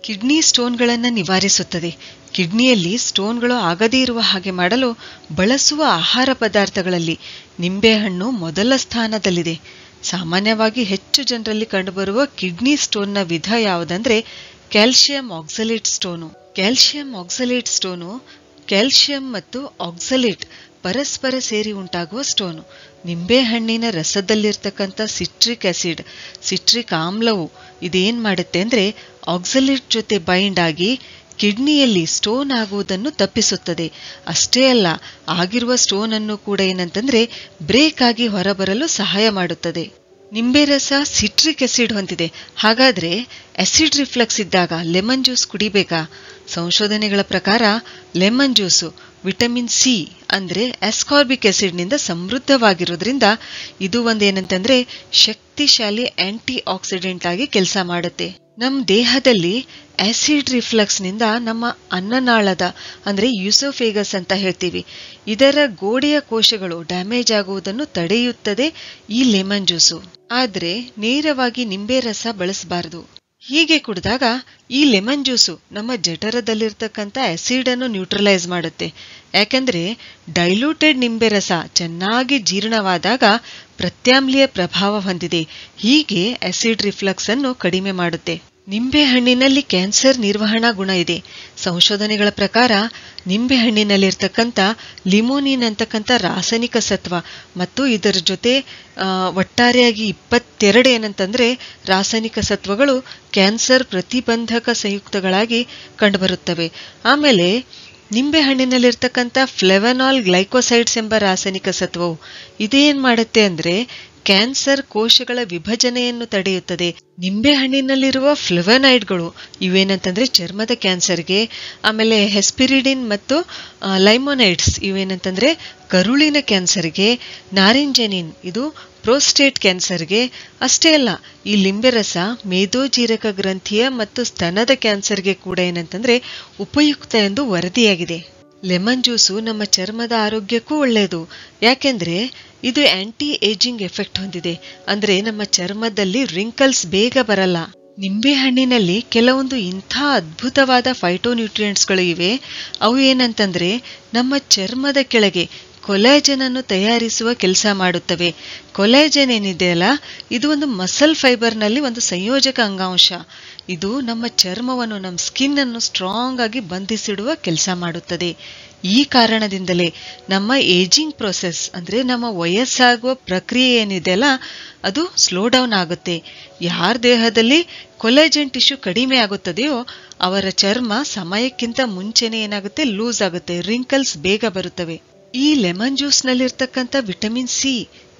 Kidney ಸ್ಟೋನ್ಗಳನ್ನು ನಿವಾರಿಸುತ್ತದೆ. ಕಿಡ್ನಿಯಲ್ಲಿ ಸ್ಟೋನ್ಗಳು ಆಗದೇ ಇರುವ ಹಾಗೆ ಮಾಡಲು ಬಳಸುವ ಆಹಾರ ಪದಾರ್ಥಗಳಲ್ಲಿ ನಿಂಬೆಹಣ್ಣು ಮೊದಲ ಸ್ಥಾನದಲ್ಲಿದೆ. ಸಾಮಾನ್ಯವಾಗಿ ಹೆಚ್ಚು ಜನರಲ್ಲಿ ಕಂಡುಬರುವ ಕಿಡ್ನಿ ಸ್ಟೋನ್ನ ವಿಧ ಯಾವುದಂದ್ರೆ calcium oxalate stone. Calcium oxalate stone calcium ಮತ್ತು ಆಕ್ಸಲೇಟ್ ಪರಸ್ಪರ ಸೇರಿ ಉಂಟಾಗುವ ಸ್ಟೋನು. ನಿಂಬೆಹಣ್ಣಿನ ರಸದಲ್ಲಿರ್ತಕ್ಕಂಥ ಸಿಟ್ರಿಕ್ ಆಮ್ಲವು ಇದೇನ್ ಮಾಡುತ್ತೆ ಅಂದ್ರೆ ಆಕ್ಸಲೇಟ್ ಜೊತೆ ಬೈಂಡ್ ಆಗಿ ಕಿಡ್ನಿಯಲ್ಲಿ ಸ್ಟೋನ್ ಆಗುವುದನ್ನು ತಪ್ಪಿಸುತ್ತದೆ. ಅಷ್ಟೇ ಅಲ್ಲ, ಆಗಿರುವ ಸ್ಟೋನ್ ಅನ್ನು ಕೂಡ ಏನಂತಂದ್ರೆ ಬ್ರೇಕ್ ಆಗಿ ಹೊರಬರಲು ಸಹಾಯ ಮಾಡುತ್ತದೆ. ನಿಂಬೆ ರಸ ಸಿಟ್ರಿಕ್ ಆಸಿಡ್ ಹೊಂದಿದೆ. ಹಾಗಾದ್ರೆ ಆಸಿಡ್ ರಿಫ್ಲಕ್ಸ್ ಇದ್ದಾಗ ಲೆಮನ್ ಜ್ಯೂಸ್ ಕುಡಿಬೇಕಾ? ಸಂಶೋಧನೆಗಳ ಪ್ರಕಾರ ಲೆಮನ್ ಜ್ಯೂಸು ವಿಟಮಿನ್ ಸಿ ಅಂದ್ರೆ ಅಸ್ಕಾರ್ಬಿಕ್ ಆಸಿಡ್ ನಿಂದ ಸಮೃದ್ಧವಾಗಿರೋದ್ರಿಂದ ಇದು ಒಂದೇನಂತಂದ್ರೆ ಶಕ್ತಿಶಾಲಿ ಆಂಟಿ ಆಕ್ಸಿಡೆಂಟ್ ಆಗಿ ಕೆಲಸ ಮಾಡುತ್ತೆ. ನಮ್ಮ ದೇಹದಲ್ಲಿ ಆಸಿಡ್ ರಿಫ್ಲಕ್ಸ್ ನಿಂದ ನಮ್ಮ ಅನ್ನನಾಳದ ಅಂದ್ರೆ ಯೂಸೋಫೇಗಸ್ ಅಂತ ಹೇಳ್ತೀವಿ, ಇದರ ಗೋಡೆಯ ಕೋಶಗಳು ಡ್ಯಾಮೇಜ್ ಆಗುವುದನ್ನು ತಡೆಯುತ್ತದೆ ಈ ಲೆಮನ್ ಜ್ಯೂಸು. ಆದ್ರೆ ನೇರವಾಗಿ ನಿಂಬೆ ರಸ ಬಳಸಬಾರದು. ಹೀಗೆ ಕುಡಿದಾಗ ಈ ಲೆಮನ್ ಜ್ಯೂಸು ನಮ್ಮ ಜಠರದಲ್ಲಿರ್ತಕ್ಕಂಥ ಆಸಿಡ್ ಅನ್ನು ನ್ಯೂಟ್ರಲೈಸ್ ಮಾಡುತ್ತೆ. ಯಾಕಂದ್ರೆ ಡೈಲ್ಯೂಟೆಡ್ ನಿಂಬೆ ರಸ ಚೆನ್ನಾಗಿ ಜೀರ್ಣವಾದಾಗ ಪ್ರತ್ಯಾಮ್ಲೀಯ ಪ್ರಭಾವ ಹೊಂದಿದೆ. ಹೀಗೆ ಆಸಿಡ್ ರಿಫ್ಲಕ್ಸ್ ಅನ್ನು ಕಡಿಮೆ ಮಾಡುತ್ತೆ. ನಿಂಬೆ ಹಣ್ಣಿನಲ್ಲಿ ಕ್ಯಾನ್ಸರ್ ನಿರ್ವಹಣಾ ಗುಣ ಇದೆ. ಸಂಶೋಧನೆಗಳ ಪ್ರಕಾರ ನಿಂಬೆ ಹಣ್ಣಿನಲ್ಲಿರ್ತಕ್ಕಂಥ ಲಿಮೋನಿನ್ ಅಂತಕ್ಕಂಥ ರಾಸಾಯನಿಕ ಸತ್ವ ಮತ್ತು ಇದರ ಜೊತೆ ಒಟ್ಟಾರೆಯಾಗಿ 22 ಏನಂತಂದ್ರೆ ರಾಸಾಯನಿಕ ಸತ್ವಗಳು ಕ್ಯಾನ್ಸರ್ ಪ್ರತಿಬಂಧಕ ಸಂಯುಕ್ತಗಳಾಗಿ ಕಂಡುಬರುತ್ತವೆ. ಆಮೇಲೆ ನಿಂಬೆ ಹಣ್ಣಿನಲ್ಲಿರ್ತಕ್ಕಂಥ ಫ್ಲೆವನಾಲ್ ಗ್ಲೈಕೋಸೈಡ್ಸ್ ಎಂಬ ರಾಸಾಯನಿಕ ಸತ್ವವು ಇದೇನ್ ಮಾಡುತ್ತೆ ಅಂದ್ರೆ ಕ್ಯಾನ್ಸರ್ ಕೋಶಗಳ ವಿಭಜನೆಯನ್ನು ತಡೆಯುತ್ತದೆ. ನಿಂಬೆ ಹಣ್ಣಿನಲ್ಲಿರುವ ಫ್ಲೆವನೈಡ್ಗಳು ಇವೇನಂತಂದ್ರೆ ಚರ್ಮದ ಕ್ಯಾನ್ಸರ್ಗೆ, ಆಮೇಲೆ ಹೆಸ್ಪಿರಿಡಿನ್ ಮತ್ತು ಲೈಮೋನೈಡ್ಸ್ ಇವೇನಂತಂದ್ರೆ ಕರುಳಿನ ಕ್ಯಾನ್ಸರ್ಗೆ, ನಾರಿಂಜನಿನ್ ಇದು ಪ್ರೋಸ್ಟೇಟ್ ಕ್ಯಾನ್ಸರ್ಗೆ. ಅಷ್ಟೇ ಅಲ್ಲ, ಈ ಲಿಂಬೆ ರಸ ಮೇದೋಜೀರಕ ಗ್ರಂಥಿಯ ಮತ್ತು ಸ್ತನದ ಕ್ಯಾನ್ಸರ್ಗೆ ಕೂಡ ಏನಂತಂದ್ರೆ ಉಪಯುಕ್ತ ಎಂದು ವರದಿಯಾಗಿದೆ. ಲೆಮನ್ ಜ್ಯೂಸು ನಮ್ಮ ಚರ್ಮದ ಆರೋಗ್ಯಕ್ಕೂ ಒಳ್ಳೆಯದು. ಯಾಕೆಂದ್ರೆ ಇದು ಆಂಟಿ ಏಜಿಂಗ್ ಎಫೆಕ್ಟ್ ಹೊಂದಿದೆ. ಅಂದ್ರೆ ನಮ್ಮ ಚರ್ಮದಲ್ಲಿ ರಿಂಕಲ್ಸ್ ಬೇಗ ಬರಲ್ಲ. ನಿಂಬೆ ಹಣ್ಣಿನಲ್ಲಿ ಕೆಲವೊಂದು ಇಂಥ ಅದ್ಭುತವಾದ ಫೈಟೋನ್ಯೂಟ್ರಿಯೆಂಟ್ಸ್ಗಳು ಇವೆ. ಅವು ಏನಂತಂದ್ರೆ ನಮ್ಮ ಚರ್ಮದ ಕೆಳಗೆ ಕೊಲಾಜನ್ ಅನ್ನು ತಯಾರಿಸುವ ಕೆಲಸ ಮಾಡುತ್ತವೆ. ಕೊಲಾಜನ್ ಏನಿದೆಯಲ್ಲ, ಇದು ಒಂದು ಮಸಲ್ ಫೈಬರ್ ನಲ್ಲಿ ಒಂದು ಸಂಯೋಜಕ ಅಂಗಾಂಶ. ಇದು ನಮ್ಮ ಚರ್ಮವನ್ನು, ನಮ್ಮ ಸ್ಕಿನ್ ಅನ್ನು ಸ್ಟ್ರಾಂಗ್ ಆಗಿ ಬಂಧಿಸಿಡುವ ಕೆಲಸ ಮಾಡುತ್ತದೆ. ಈ ಕಾರಣದಿಂದಲೇ ನಮ್ಮ ಏಜಿಂಗ್ ಪ್ರೊಸೆಸ್ ಅಂದ್ರೆ ನಮ್ಮ ವಯಸ್ಸಾಗುವ ಪ್ರಕ್ರಿಯೆ ಏನಿದೆಯಲ್ಲ ಅದು ಸ್ಲೋ ಡೌನ್ ಆಗುತ್ತೆ. ಯಾರ ದೇಹದಲ್ಲಿ ಕೊಲಾಜನ್ ಟಿಶ್ಯೂ ಕಡಿಮೆ ಆಗುತ್ತದೆಯೋ ಅವರ ಚರ್ಮ ಸಮಯಕ್ಕಿಂತ ಮುಂಚೆನೆ ಏನಾಗುತ್ತೆ, ಲೂಸ್ ಆಗುತ್ತೆ, ರಿಂಕಲ್ಸ್ ಬೇಗ ಬರುತ್ತವೆ. ಈ ಲೆಮನ್ ಜ್ಯೂಸ್ ನಲ್ಲಿರ್ತಕ್ಕಂಥ ವಿಟಮಿನ್ ಸಿ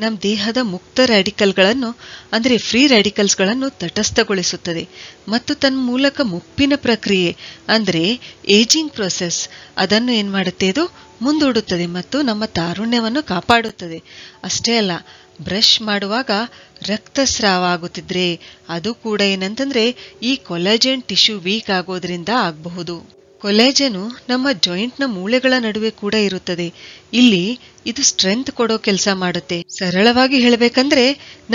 ನಮ್ಮ ದೇಹದ ಮುಕ್ತ ರ್ಯಾಡಿಕಲ್ಗಳನ್ನು ಅಂದ್ರೆ ಫ್ರೀ ರ್ಯಾಡಿಕಲ್ಸ್ ಗಳನ್ನು ತಟಸ್ಥಗೊಳಿಸುತ್ತದೆ ಮತ್ತು ತನ್ನ ಮೂಲಕ ಮುಪ್ಪಿನ ಪ್ರಕ್ರಿಯೆ ಅಂದ್ರೆ ಏಜಿಂಗ್ ಪ್ರೊಸೆಸ್ ಅದನ್ನು ಏನ್ ಮಾಡುತ್ತೆ, ಇದು ಮುಂದೂಡುತ್ತದೆ ಮತ್ತು ನಮ್ಮ ತಾರುಣ್ಯವನ್ನು ಕಾಪಾಡುತ್ತದೆ. ಅಷ್ಟೇ ಅಲ್ಲ, ಬ್ರಷ್ ಮಾಡುವಾಗ ರಕ್ತಸ್ರಾವ ಆಗುತ್ತಿದ್ರೆ ಅದು ಕೂಡ ಏನಂತಂದ್ರೆ ಈ ಕೊಲಾಜನ್ ಟಿಶ್ಯೂ ವೀಕ್ ಆಗೋದ್ರಿಂದ ಆಗಬಹುದು. ಕೊಲಾಜನು ನಮ್ಮ ಜಾಯಿಂಟ್ನ ಮೂಳೆಗಳ ನಡುವೆ ಕೂಡ ಇರುತ್ತದೆ. ಇಲ್ಲಿ ಇದು ಸ್ಟ್ರೆಂತ್ ಕೊಡೋ ಕೆಲಸ ಮಾಡುತ್ತೆ. ಸರಳವಾಗಿ ಹೇಳಬೇಕಂದ್ರೆ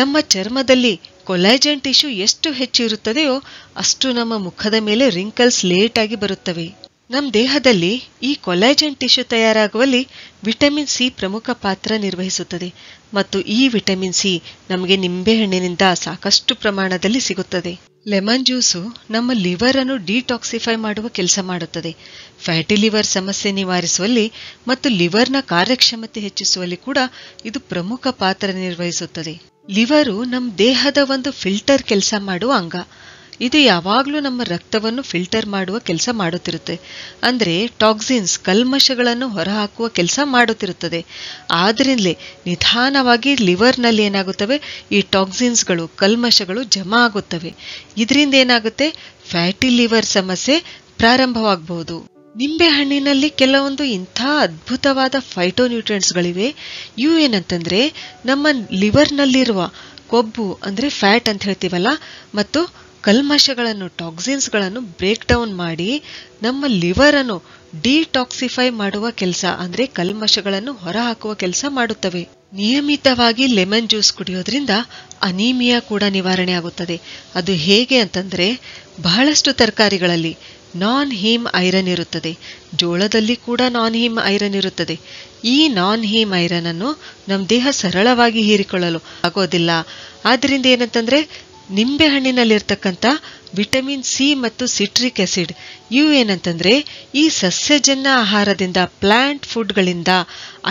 ನಮ್ಮ ಚರ್ಮದಲ್ಲಿ ಕೊಲಾಜನ್ ಟಿಶ್ಯೂ ಎಷ್ಟು ಹೆಚ್ಚು ಇರುತ್ತದೆಯೋ ಅಷ್ಟು ನಮ್ಮ ಮುಖದ ಮೇಲೆ ರಿಂಕಲ್ಸ್ ಲೇಟ್ ಆಗಿ ಬರುತ್ತವೆ. ನಮ್ಮ ದೇಹದಲ್ಲಿ ಈ ಕೊಲಾಜನ್ ಟಿಶ್ಯೂ ತಯಾರಾಗುವಲ್ಲಿ ವಿಟಮಿನ್ ಸಿ ಪ್ರಮುಖ ಪಾತ್ರ ನಿರ್ವಹಿಸುತ್ತದೆ ಮತ್ತು ಈ ವಿಟಮಿನ್ ಸಿ ನಮಗೆ ನಿಂಬೆಹಣ್ಣಿನಿಂದ ಸಾಕಷ್ಟು ಪ್ರಮಾಣದಲ್ಲಿ ಸಿಗುತ್ತದೆ. ಲೆಮನ್ ಜ್ಯೂಸು ನಮ್ಮ ಲಿವರ್ ಅನ್ನು ಡಿಟಾಕ್ಸಿಫೈ ಮಾಡುವ ಕೆಲಸ ಮಾಡುತ್ತದೆ. ಫ್ಯಾಟಿ ಲಿವರ್ ಸಮಸ್ಯೆ ನಿವಾರಿಸುವಲ್ಲಿ ಮತ್ತು ಲಿವರ್ನ ಕಾರ್ಯಕ್ಷಮತೆ ಹೆಚ್ಚಿಸುವಲ್ಲಿ ಕೂಡ ಇದು ಪ್ರಮುಖ ಪಾತ್ರ ನಿರ್ವಹಿಸುತ್ತದೆ. ಲಿವರು ನಮ್ಮ ದೇಹದ ಒಂದು ಫಿಲ್ಟರ್ ಕೆಲಸ ಮಾಡುವ ಅಂಗ. ಇದು ಯಾವಾಗ್ಲೂ ನಮ್ಮ ರಕ್ತವನ್ನು ಫಿಲ್ಟರ್ ಮಾಡುವ ಕೆಲಸ ಮಾಡುತ್ತಿರುತ್ತೆ. ಅಂದ್ರೆ ಟಾಕ್ಸಿನ್ಸ್ ಕಲ್ಮಶಗಳನ್ನು ಹೊರಹಾಕುವ ಕೆಲಸ ಮಾಡುತ್ತಿರುತ್ತದೆ. ಆದ್ರಿಂದಲೇ ನಿಧಾನವಾಗಿ ಲಿವರ್ನಲ್ಲಿ ಏನಾಗುತ್ತವೆ, ಈ ಟಾಕ್ಸಿನ್ಸ್ಗಳು ಕಲ್ಮಶಗಳು ಜಮಾ ಆಗುತ್ತವೆ. ಇದರಿಂದ ಏನಾಗುತ್ತೆ, ಫ್ಯಾಟಿ ಲಿವರ್ ಸಮಸ್ಯೆ ಪ್ರಾರಂಭವಾಗಬಹುದು. ನಿಂಬೆ ಹಣ್ಣಿನಲ್ಲಿ ಕೆಲವೊಂದು ಇಂಥ ಅದ್ಭುತವಾದ ಫೈಟೋನ್ಯೂಟ್ರಿಯೆಂಟ್ಸ್ಗಳಿವೆ. ಇವು ಏನಂತಂದ್ರೆ ನಮ್ಮ ಲಿವರ್ನಲ್ಲಿರುವ ಕೊಬ್ಬು ಅಂದ್ರೆ ಫ್ಯಾಟ್ ಅಂತ ಹೇಳ್ತೀವಲ್ಲ ಮತ್ತು ಕಲ್ಮಶಗಳನ್ನು ಟಾಕ್ಸಿನ್ಸ್ಗಳನ್ನು ಬ್ರೇಕ್ ಡೌನ್ ಮಾಡಿ ನಮ್ಮ ಲಿವರ್ ಅನ್ನು ಡಿಟಾಕ್ಸಿಫೈ ಮಾಡುವ ಕೆಲಸ ಅಂದ್ರೆ ಕಲ್ಮಶಗಳನ್ನು ಹೊರಹಾಕುವ ಕೆಲಸ ಮಾಡುತ್ತವೆ. ನಿಯಮಿತವಾಗಿ ಲೆಮನ್ ಜ್ಯೂಸ್ ಕುಡಿಯೋದ್ರಿಂದ ಅನೀಮಿಯಾ ಕೂಡ ನಿವಾರಣೆ ಆಗುತ್ತದೆ. ಅದು ಹೇಗೆ ಅಂತಂದ್ರೆ, ಬಹಳಷ್ಟು ತರಕಾರಿಗಳಲ್ಲಿ ನಾನ್ ಹೀಮ್ ಐರನ್ ಇರುತ್ತದೆ. ಜೋಳದಲ್ಲಿ ಕೂಡ ನಾನ್ ಹೀಮ್ ಐರನ್ ಇರುತ್ತದೆ. ಈ ನಾನ್ ಹೀಮ್ ಐರನ್ ಅನ್ನು ನಮ್ಮ ದೇಹ ಸರಳವಾಗಿ ಹೀರಿಕೊಳ್ಳಲು ಆಗೋದಿಲ್ಲ. ಆದ್ರಿಂದ ಏನಂತಂದ್ರೆ, ನಿಂಬೆಹಣ್ಣಿನಲ್ಲಿರ್ತಕ್ಕಂಥ ವಿಟಮಿನ್ ಸಿ ಮತ್ತು ಸಿಟ್ರಿಕ್ ಆಸಿಡ್ ಇವು ಏನಂತಂದ್ರೆ ಈ ಸಸ್ಯಜನ್ಯ ಆಹಾರದಿಂದ, ಪ್ಲಾಂಟ್ ಫುಡ್ಗಳಿಂದ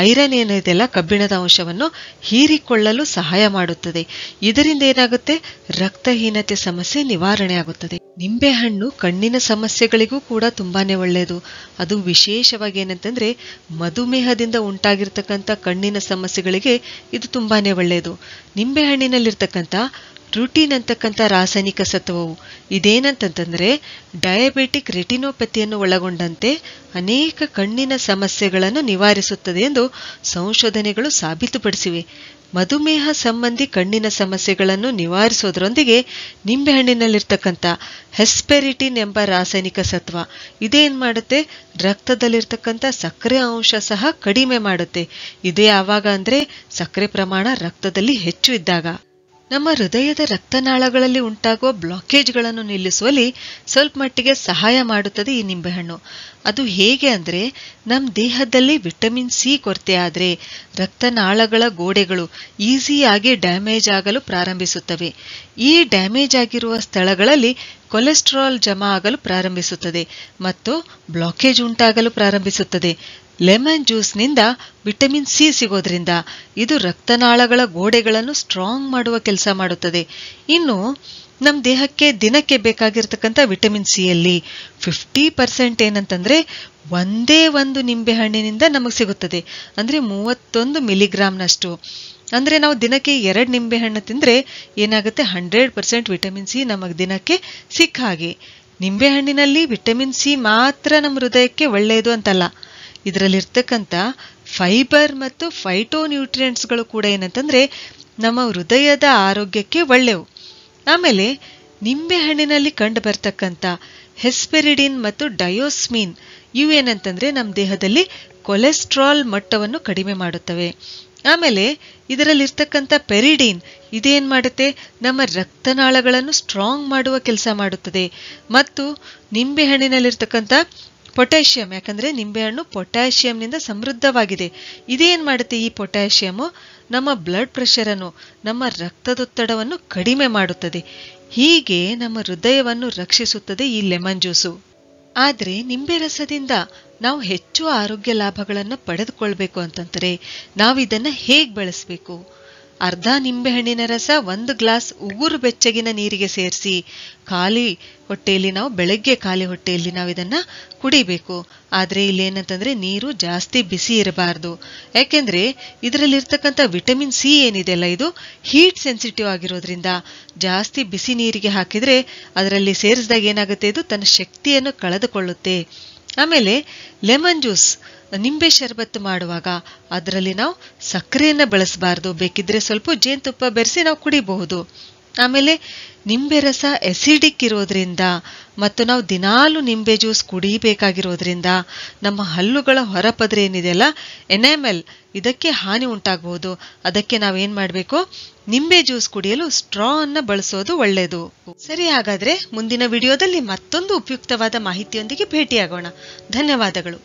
ಐರನ್ ಏನಿದೆಯಲ್ಲ, ಕಬ್ಬಿಣದ ಅಂಶವನ್ನು ಹೀರಿಕೊಳ್ಳಲು ಸಹಾಯ ಮಾಡುತ್ತದೆ. ಇದರಿಂದ ಏನಾಗುತ್ತೆ, ರಕ್ತಹೀನತೆ ಸಮಸ್ಯೆ ನಿವಾರಣೆ ಆಗುತ್ತದೆ. ನಿಂಬೆಹಣ್ಣು ಕಣ್ಣಿನ ಸಮಸ್ಯೆಗಳಿಗೂ ಕೂಡ ತುಂಬಾನೇ ಒಳ್ಳೆಯದು. ಅದು ವಿಶೇಷವಾಗಿ ಏನಂತಂದ್ರೆ ಮಧುಮೇಹದಿಂದ ಉಂಟಾಗಿರ್ತಕ್ಕಂಥ ಕಣ್ಣಿನ ಸಮಸ್ಯೆಗಳಿಗೆ ಇದು ತುಂಬಾನೇ ಒಳ್ಳೆಯದು. ನಿಂಬೆಹಣ್ಣಿನಲ್ಲಿರ್ತಕ್ಕಂಥ ರುಟಿನ್ ಅಂತಕ್ಕಂಥ ರಾಸಾಯನಿಕ ಸತ್ವವು ಇದೇನಂತಂದ್ರೆ ಡಯಾಬೆಟಿಕ್ ರೆಟಿನೋಪತಿಯನ್ನು ಒಳಗೊಂಡಂತೆ ಅನೇಕ ಕಣ್ಣಿನ ಸಮಸ್ಯೆಗಳನ್ನು ನಿವಾರಿಸುತ್ತದೆ ಎಂದು ಸಂಶೋಧನೆಗಳು ಸಾಬೀತುಪಡಿಸಿವೆ. ಮಧುಮೇಹ ಸಂಬಂಧಿ ಕಣ್ಣಿನ ಸಮಸ್ಯೆಗಳನ್ನು ನಿವಾರಿಸೋದ್ರೊಂದಿಗೆ ನಿಂಬೆಹಣ್ಣಿನಲ್ಲಿರ್ತಕ್ಕಂಥ ಹೆಸ್ಪೆರಿಟಿನ್ ಎಂಬ ರಾಸಾಯನಿಕ ಸತ್ವ ಇದೇನ್ ಮಾಡುತ್ತೆ, ರಕ್ತದಲ್ಲಿರ್ತಕ್ಕಂಥ ಸಕ್ಕರೆ ಅಂಶ ಸಹ ಕಡಿಮೆ ಮಾಡುತ್ತೆ. ಇದೇ ಯಾವಾಗ ಅಂದ್ರೆ ಸಕ್ಕರೆ ಪ್ರಮಾಣ ರಕ್ತದಲ್ಲಿ ಹೆಚ್ಚು ಇದ್ದಾಗ. ನಮ್ಮ ಹೃದಯದ ರಕ್ತನಾಳಗಳಲ್ಲಿ ಉಂಟಾಗುವ ಬ್ಲಾಕೇಜ್ಗಳನ್ನು ನಿಲ್ಲಿಸುವಲ್ಲಿ ಸ್ವಲ್ಪ ಮಟ್ಟಿಗೆ ಸಹಾಯ ಮಾಡುತ್ತದೆ ಈ ನಿಂಬೆಹಣ್ಣು. ಅದು ಹೇಗೆ ಅಂದ್ರೆ, ನಮ್ಮ ದೇಹದಲ್ಲಿ ವಿಟಮಿನ್ ಸಿ ಕೊರತೆ ಆದ್ರೆ ರಕ್ತನಾಳಗಳ ಗೋಡೆಗಳು ಈಸಿಯಾಗಿ ಡ್ಯಾಮೇಜ್ ಆಗಲು ಪ್ರಾರಂಭಿಸುತ್ತವೆ. ಈ ಡ್ಯಾಮೇಜ್ ಆಗಿರುವ ಸ್ಥಳಗಳಲ್ಲಿ ಕೊಲೆಸ್ಟ್ರಾಲ್ ಜಮಾ ಆಗಲು ಪ್ರಾರಂಭಿಸುತ್ತದೆ ಮತ್ತು ಬ್ಲಾಕೇಜ್ ಉಂಟಾಗಲು ಪ್ರಾರಂಭಿಸುತ್ತದೆ. ಲೆಮನ್ ಜ್ಯೂಸ್ನಿಂದ ವಿಟಮಿನ್ ಸಿ ಸಿಗೋದ್ರಿಂದ ಇದು ರಕ್ತನಾಳಗಳ ಗೋಡೆಗಳನ್ನು ಸ್ಟ್ರಾಂಗ್ ಮಾಡುವ ಕೆಲಸ ಮಾಡುತ್ತದೆ. ಇನ್ನು ನಮ್ಮ ದೇಹಕ್ಕೆ ದಿನಕ್ಕೆ ಬೇಕಾಗಿರ್ತಕ್ಕಂಥ ವಿಟಮಿನ್ ಸಿ ಯಲ್ಲಿ 50% ಏನಂತಂದ್ರೆ ಒಂದೇ ಒಂದು ನಿಂಬೆಹಣ್ಣಿನಿಂದ ನಮಗೆ ಸಿಗುತ್ತದೆ. ಅಂದ್ರೆ 31 ಮಿಲಿಗ್ರಾಂನಷ್ಟು. ಅಂದ್ರೆ ನಾವು ದಿನಕ್ಕೆ 2 ನಿಂಬೆಹಣ್ಣು ತಿಂದ್ರೆ ಏನಾಗುತ್ತೆ, 100% ವಿಟಮಿನ್ ಸಿ ನಮಗೆ ದಿನಕ್ಕೆ ಸಿಕ್ಕ ಹಾಗೆ. ನಿಂಬೆಹಣ್ಣಿನಲ್ಲಿ ವಿಟಮಿನ್ ಸಿ ಮಾತ್ರ ನಮ್ಮ ಹೃದಯಕ್ಕೆ ಒಳ್ಳೆಯದು ಅಂತಲ್ಲ, ಇದರಲ್ಲಿರ್ತಕ್ಕಂಥ ಫೈಬರ್ ಮತ್ತು ಫೈಟೋನ್ಯೂಟ್ರಿಯೆಂಟ್ಸ್ಗಳು ಕೂಡ ಏನಂತಂದ್ರೆ ನಮ್ಮ ಹೃದಯದ ಆರೋಗ್ಯಕ್ಕೆ ಒಳ್ಳೆವು. ಆಮೇಲೆ ನಿಂಬೆಹಣ್ಣಿನಲ್ಲಿ ಕಂಡು ಬರ್ತಕ್ಕಂಥ ಹೆಸ್ಪೆರಿಡಿನ್ ಮತ್ತು ಡಯೋಸ್ಮಿನ್ ಇವೇನಂತಂದ್ರೆ ನಮ್ಮ ದೇಹದಲ್ಲಿ ಕೊಲೆಸ್ಟ್ರಾಲ್ ಮಟ್ಟವನ್ನು ಕಡಿಮೆ ಮಾಡುತ್ತವೆ. ಆಮೇಲೆ ಇದರಲ್ಲಿರ್ತಕ್ಕಂಥ ಪೆರಿಡಿನ್ ಇದೇನ್ ಮಾಡುತ್ತೆ, ನಮ್ಮ ರಕ್ತನಾಳಗಳನ್ನು ಸ್ಟ್ರಾಂಗ್ ಮಾಡುವ ಕೆಲಸ ಮಾಡುತ್ತದೆ. ಮತ್ತು ನಿಂಬೆಹಣ್ಣಿನಲ್ಲಿರ್ತಕ್ಕಂಥ ಪೊಟ್ಯಾಷಿಯಂ, ಯಾಕಂದ್ರೆ ನಿಂಬೆಹಣ್ಣು ಪೊಟ್ಯಾಷಿಯಂನಿಂದ ಸಮೃದ್ಧವಾಗಿದೆ. ಇದೇನ್ ಮಾಡುತ್ತೆ, ಈ ಪೊಟ್ಯಾಷಿಯಂ ನಮ್ಮ ಬ್ಲಡ್ ಪ್ರೆಷರ್ ಅನ್ನು, ನಮ್ಮ ರಕ್ತದೊತ್ತಡವನ್ನು ಕಡಿಮೆ ಮಾಡುತ್ತದೆ. ಹೀಗೆ ನಮ್ಮ ಹೃದಯವನ್ನು ರಕ್ಷಿಸುತ್ತದೆ ಈ ಲೆಮನ್ ಜ್ಯೂಸು. ಆದ್ರೆ ನಿಂಬೆ ರಸದಿಂದ ನಾವು ಹೆಚ್ಚು ಆರೋಗ್ಯ ಲಾಭಗಳನ್ನು ಪಡೆದುಕೊಳ್ಬೇಕು ಅಂತಂದ್ರೆ ನಾವಿದನ್ನ ಹೇಗ್ ಬಳಸಬೇಕು? ಅರ್ಧ ನಿಂಬೆಹಣ್ಣಿನ ರಸ 1 ಗ್ಲಾಸ್ ಉಗುರು ಬೆಚ್ಚಗಿನ ನೀರಿಗೆ ಸೇರಿಸಿ ಬೆಳಗ್ಗೆ ಖಾಲಿ ಹೊಟ್ಟೆಯಲ್ಲಿ ನಾವು ಇದನ್ನ ಕುಡಿಬೇಕು. ಆದ್ರೆ ಇಲ್ಲೇನಂತಂದ್ರೆ ನೀರು ಜಾಸ್ತಿ ಬಿಸಿ ಇರಬಾರ್ದು. ಯಾಕೆಂದ್ರೆ ಇದರಲ್ಲಿರ್ತಕ್ಕಂಥ ವಿಟಮಿನ್ ಸಿ ಏನಿದೆಯಲ್ಲ, ಇದು ಹೀಟ್ ಸೆನ್ಸಿಟಿವ್ ಆಗಿರೋದ್ರಿಂದ ಜಾಸ್ತಿ ಬಿಸಿ ನೀರಿಗೆ ಹಾಕಿದ್ರೆ ಅದರಲ್ಲಿ ಸೇರಿಸಿದಾಗ ಏನಾಗುತ್ತೆ, ಇದು ತನ್ನ ಶಕ್ತಿಯನ್ನು ಕಳೆದುಕೊಳ್ಳುತ್ತೆ. ಆಮೇಲೆ ಲೆಮನ್ ಜ್ಯೂಸ್, ನಿಂಬೆ ಶರಬತ್ತು ಮಾಡುವಾಗ ಅದರಲ್ಲಿ ನಾವು ಸಕ್ಕರೆಯನ್ನ ಬಳಸಬಾರ್ದು. ಬೇಕಿದ್ರೆ ಸ್ವಲ್ಪ ಜೇನುತುಪ್ಪ ಬೆರೆಸಿ ನಾವು ಕುಡಿಬಹುದು. ಆಮೇಲೆ ನಿಂಬೆ ರಸ ಎಸಿಡಿಕ್ ಇರೋದ್ರಿಂದ ಮತ್ತು ನಾವು ದಿನಾಲು ನಿಂಬೆ ಜ್ಯೂಸ್ ಕುಡಿಬೇಕಾಗಿರೋದ್ರಿಂದ ನಮ್ಮ ಹಲ್ಲುಗಳ ಹೊರಪದ್ರೆ ಏನಿದೆಯಲ್ಲ, ಎನಾಮೆಲ್, ಇದಕ್ಕೆ ಹಾನಿ ಉಂಟಾಗಬಹುದು. ಅದಕ್ಕೆ ನಾವೇನ್ ಮಾಡ್ಬೇಕು, ನಿಂಬೆ ಜ್ಯೂಸ್ ಕುಡಿಯಲು ಸ್ಟ್ರಾ ಅನ್ನ ಬಳಸೋದು ಒಳ್ಳೆಯದು. ಸರಿ, ಹಾಗಾದ್ರೆ ಮುಂದಿನ ವಿಡಿಯೋದಲ್ಲಿ ಮತ್ತೊಂದು ಉಪಯುಕ್ತವಾದ ಮಾಹಿತಿಯೊಂದಿಗೆ ಭೇಟಿಯಾಗೋಣ. ಧನ್ಯವಾದಗಳು.